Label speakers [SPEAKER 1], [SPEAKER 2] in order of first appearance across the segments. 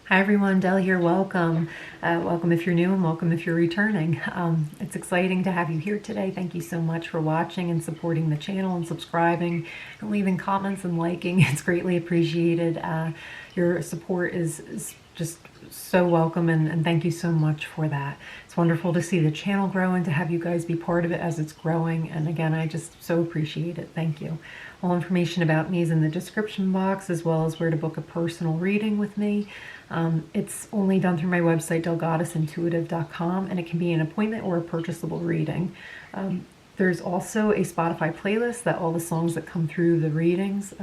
[SPEAKER 1] Hi everyone, Dell here. Welcome. Welcome if you're new and welcome if you're returning. It's exciting to have you here today. Thank you so much for watching and supporting the channel and subscribing and leaving comments and liking. It's greatly appreciated. Your support is just so welcome and thank you so much for that. It's wonderful to see the channel grow and to have you guys be part of it as it's growing. And again, I just so appreciate it. Thank you. All information about me is in the description box, as well as where to book a personal reading with me. It's only done through my website, DelleGoddessIntuitive.com, and it can be an appointment or a purchasable reading. There's also a Spotify playlist that all the songs that come through the readings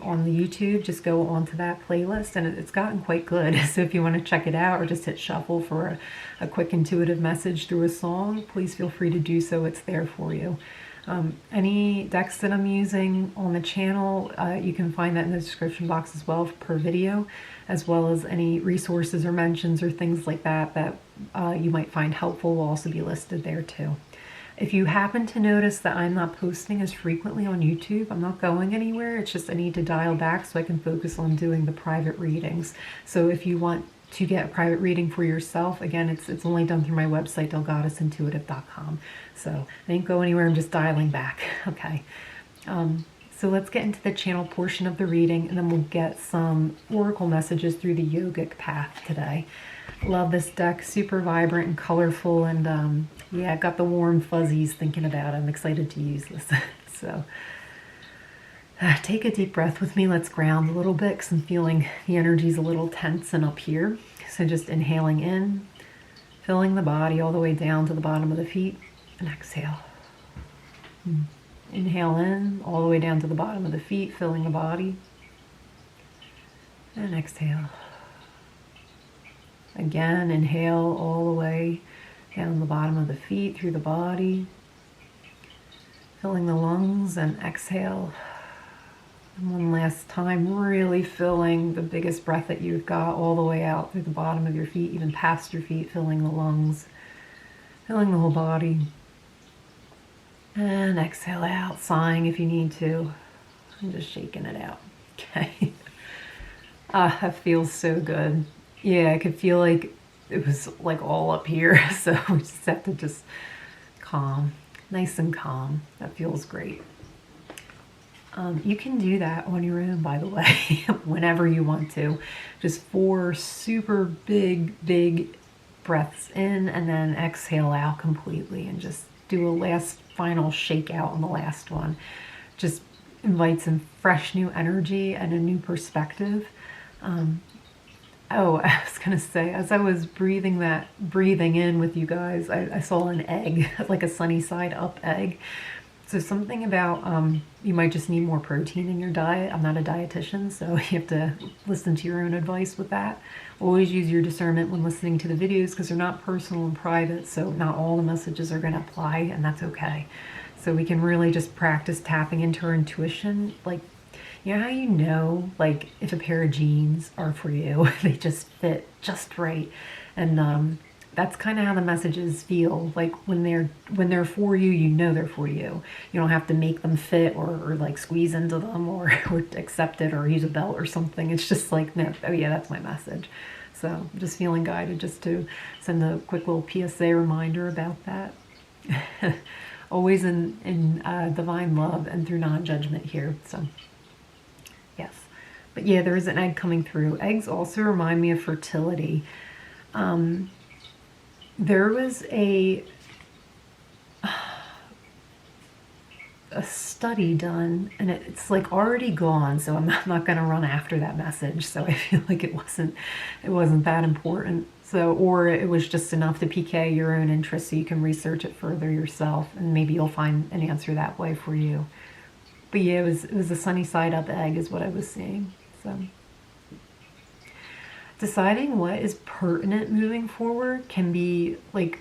[SPEAKER 1] on the YouTube just go onto that playlist, and it's gotten quite good. So if you want to check it out or just hit shuffle for a quick intuitive message through a song, please feel free to do so. It's there for you. Any decks that I'm using on the channel, you can find that in the description box as well per video, as well as any resources or mentions or things like that that you might find helpful will also be listed there too. If you happen to notice that I'm not posting as frequently on YouTube, I'm not going anywhere. It's just I need to dial back so I can focus on doing the private readings. So if you want to get a private reading for yourself, again, it's only done through my website, DelleGoddessIntuitive.com. So I didn't go anywhere, I'm just dialing back. Okay. So let's get into the channel portion of the reading, and then we'll get some oracle messages through the yogic path today. Love this deck, super vibrant and colorful, and yeah, I've got the warm fuzzies thinking about it. I'm excited to use this. So take a deep breath with me. Let's ground a little bit because I'm feeling the energy's a little tense and up here. So just inhaling in, filling the body all the way down to the bottom of the feet, and exhale. Inhale in, all the way down to the bottom of the feet, filling the body, and exhale. Again, inhale all the way down the bottom of the feet, through the body, filling the lungs, and exhale. And one last time, really filling the biggest breath that you've got all the way out through the bottom of your feet, even past your feet, filling the lungs, filling the whole body. And exhale out, sighing if you need to. I'm just shaking it out. Okay. That feels so good. Yeah, I could feel like it was like all up here. So we just have to just calm, nice and calm. That feels great. You can do that on your own, by the way, whenever you want to. Just 4 super big breaths in, and then exhale out completely, and just do a last final shake out on the last one. Just invite some fresh new energy and a new perspective. Oh, I was gonna say, as I was breathing in with you guys, I saw an egg, like a sunny side up egg. So something about, you might just need more protein in your diet. I'm not a dietitian, so you have to listen to your own advice with that. Always use your discernment when listening to the videos, because they're not personal and private, so not all the messages are going to apply, and that's okay. So we can really just practice tapping into our intuition. Like, you know how you know, like, if a pair of jeans are for you, they just fit just right. And that's kind of how the messages feel. Like when they're for you, you know they're for you. You don't have to make them fit or like squeeze into them or accept it or use a belt or something. It's just like, no, oh yeah, that's my message. So I'm just feeling guided just to send a quick little PSA reminder about that. Always in divine love and through non-judgment here. So yes, but yeah, there is an egg coming through. Eggs also remind me of fertility. There was a study done, and it's like already gone, so I'm not going to run after that message. So I feel like it wasn't that important. So, or it was just enough to pique your own interest, so you can research it further yourself, and maybe you'll find an answer that way for you. But yeah, it was a sunny side up egg is what I was seeing. So deciding what is pertinent moving forward can be like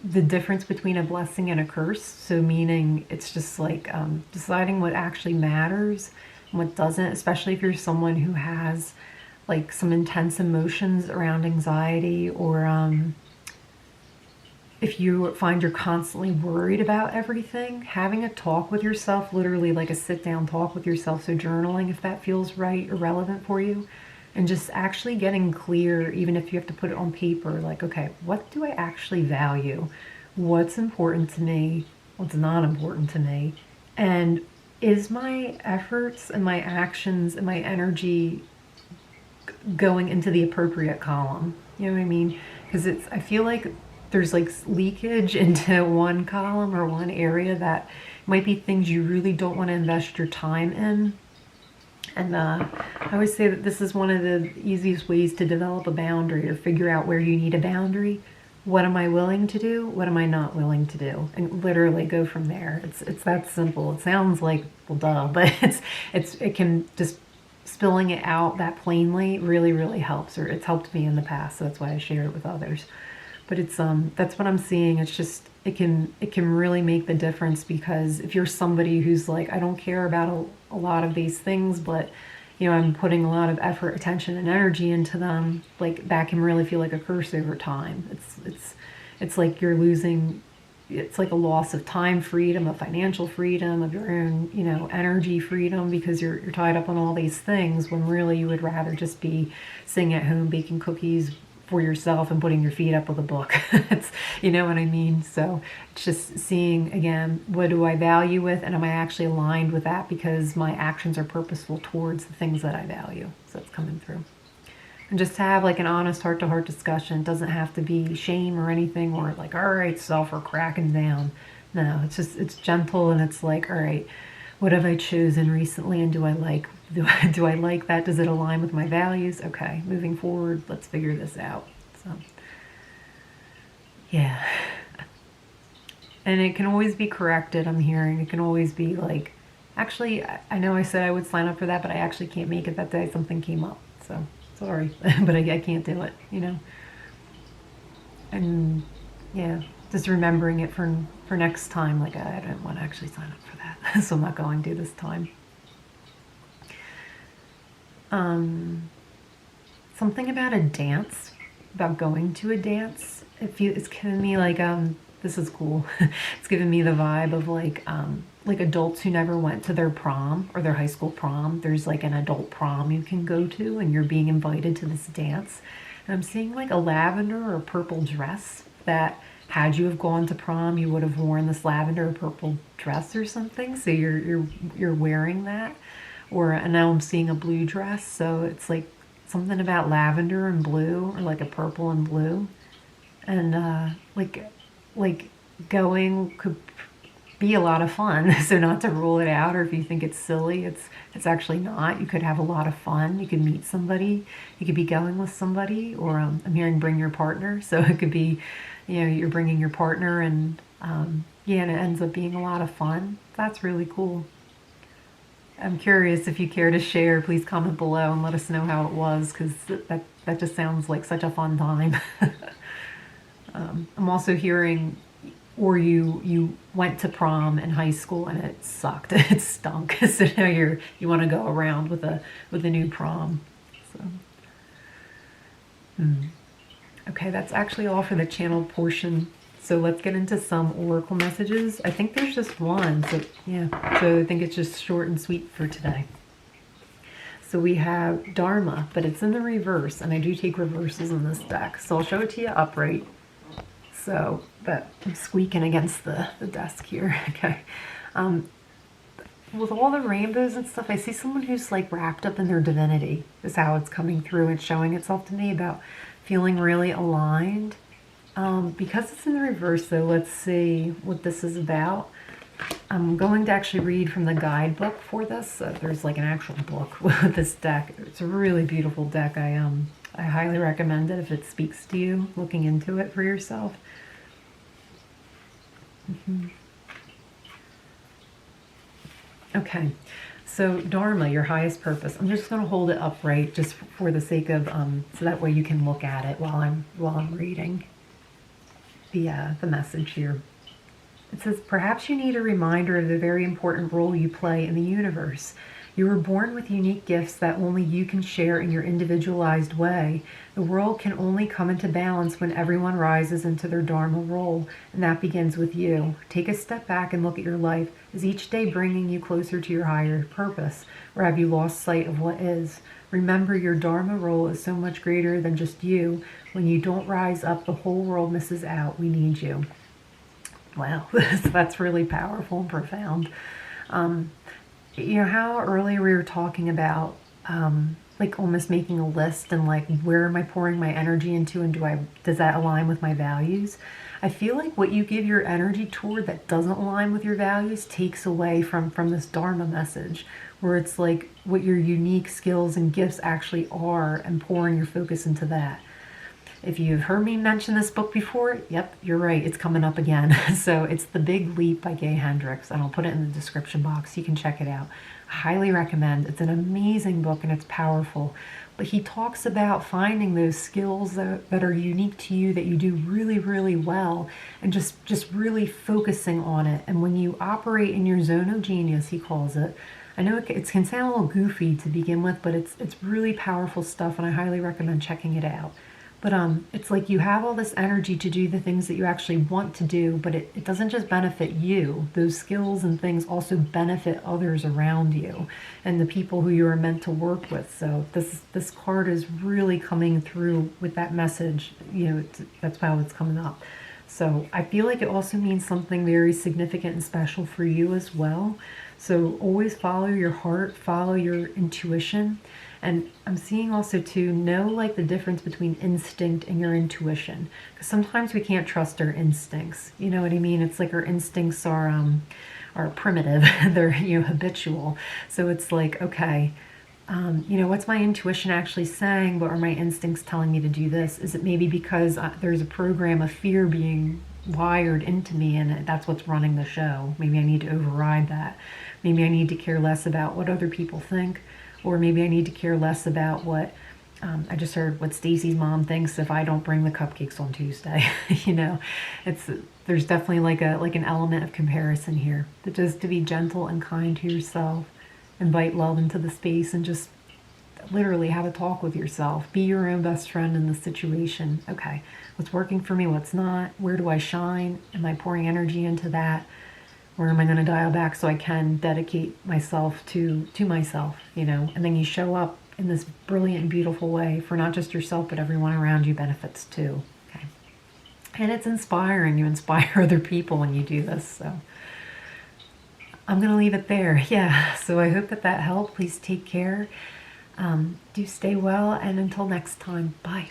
[SPEAKER 1] the difference between a blessing and a curse. So meaning it's just like deciding what actually matters and what doesn't, especially if you're someone who has like some intense emotions around anxiety, or if you find you're constantly worried about everything, having a talk with yourself, literally like a sit down talk with yourself. So journaling, if that feels right or relevant for you, and just actually getting clear, even if you have to put it on paper, like, okay, what do I actually value? What's important to me? What's not important to me? And is my efforts and my actions and my energy going into the appropriate column? You know what I mean? Because I feel like there's like leakage into one column or one area that might be things you really don't want to invest your time in. And I always say that this is one of the easiest ways to develop a boundary or figure out where you need a boundary. What am I willing to do? What am I not willing to do? And literally go from there. It's that simple. It sounds like, well, duh, but it can just spilling it out that plainly really, really helps, or it's helped me in the past. So that's why I share it with others. But it's that's what I'm seeing. It's just it can really make the difference, because if you're somebody who's like, I don't care about a lot of these things, but you know, I'm putting a lot of effort, attention, and energy into them, like that can really feel like a curse over time. It's like you're losing. It's like a loss of time freedom, of financial freedom, of your own, you know, energy freedom, because you're tied up on all these things when really you would rather just be sitting at home baking cookies for yourself and putting your feet up with a book. It's, you know what I mean? So it's just seeing, again, what do I value with, and am I actually aligned with that because my actions are purposeful towards the things that I value. So it's coming through. And just to have like an honest heart-to-heart discussion. It doesn't have to be shame or anything, or like, all right, self, we're cracking down. No, it's just, it's gentle, and it's like, all right, what have I chosen recently, and do I like that? Does it align with my values? Okay, moving forward, let's figure this out. So, yeah. And it can always be corrected, I'm hearing. It can always be like, actually, I know I said I would sign up for that, but I actually can't make it that day. Something came up, so sorry, but I can't do it, you know. And yeah, just remembering it for next time. Like, I don't want to actually sign up for that, so I'm not going to this time. Something about a dance, about going to a dance. It's giving me like this is cool. It's giving me the vibe of like adults who never went to their prom or their high school prom. There's like an adult prom you can go to, and you're being invited to this dance. And I'm seeing like a lavender or purple dress that, had you have gone to prom, you would have worn this lavender or purple dress or something. So you're wearing that. And now I'm seeing a blue dress, so it's like something about lavender and blue, or like a purple and blue. And like going could be a lot of fun. So not to rule it out, or if you think it's silly, it's actually not. You could have a lot of fun. You could meet somebody. You could be going with somebody, or I'm hearing bring your partner. So it could be, you know, you're bringing your partner, and yeah, and it ends up being a lot of fun. That's really cool. I'm curious, if you care to share, please comment below and let us know how it was, because that just sounds like such a fun time. I'm also hearing, or you went to prom in high school and it sucked, it stunk. So now you want to go around with a new prom. So, okay, that's actually all for the channel portion. So let's get into some oracle messages. I think there's just one, so yeah. So I think it's just short and sweet for today. So we have Dharma, but it's in the reverse, and I do take reverses in this deck. So I'll show it to you upright. So, but I'm squeaking against the desk here. Okay. With all the rainbows and stuff, I see someone who's like wrapped up in their divinity, is how it's coming through and showing itself to me, about feeling really aligned. Because it's in the reverse, though, let's see what this is about. I'm going to actually read from the guidebook for this. There's like an actual book with this deck. It's a really beautiful deck. I highly recommend it if it speaks to you, looking into it for yourself. Okay, so Dharma, your highest purpose. I'm just going to hold it upright just for the sake of, so that way you can look at it while I'm reading the message here. It says, perhaps you need a reminder of the very important role you play in the universe. You were born with unique gifts that only you can share in your individualized way. The world can only come into balance when everyone rises into their Dharma role, and that begins with you. Take a step back and look at your life. Is each day bringing you closer to your higher purpose, or have you lost sight of what is? Remember, your Dharma role is so much greater than just you. When you don't rise up, the whole world misses out. We need you. Wow, that's really powerful and profound. You know how earlier we were talking about like almost making a list and like where am I pouring my energy into, and does that align with my values? I feel like what you give your energy toward that doesn't align with your values takes away from this Dharma message, where it's like what your unique skills and gifts actually are, and pouring your focus into that. If you've heard me mention this book before, yep, you're right, it's coming up again. So it's The Big Leap by Gay Hendricks, and I'll put it in the description box. You can check it out. I highly recommend. It's an amazing book and it's powerful. But he talks about finding those skills that are unique to you, that you do really, really well, and just really focusing on it. And when you operate in your zone of genius, he calls it, I know it can sound a little goofy to begin with, but it's really powerful stuff, and I highly recommend checking it out. But it's like you have all this energy to do the things that you actually want to do, but it doesn't just benefit you. Those skills and things also benefit others around you and the people who you are meant to work with. So this card is really coming through with that message. You know, that's how it's coming up. So I feel like it also means something very significant and special for you as well. So always follow your heart, follow your intuition. And I'm seeing also to know like the difference between instinct and your intuition. Because sometimes we can't trust our instincts. You know what I mean? It's like our instincts are primitive. They're, you know, habitual. So it's like, okay, you know, what's my intuition actually saying? What are my instincts telling me to do this? Is it maybe because there's a program of fear being wired into me and that's what's running the show? Maybe I need to override that. Maybe I need to care less about what other people think. Or maybe I need to care less about what, I just heard what Stacy's mom thinks if I don't bring the cupcakes on Tuesday. You know, there's definitely like an element of comparison here. But just to be gentle and kind to yourself, invite love into the space, and just literally have a talk with yourself. Be your own best friend in the situation. Okay, what's working for me, what's not? Where do I shine? Am I pouring energy into that? Where am I going to dial back so I can dedicate myself to myself, you know? And then you show up in this brilliant and beautiful way for not just yourself, but everyone around you benefits too. Okay. And it's inspiring. You inspire other people when you do this. So I'm going to leave it there. Yeah. So I hope that helped. Please take care. Do stay well. And until next time, bye.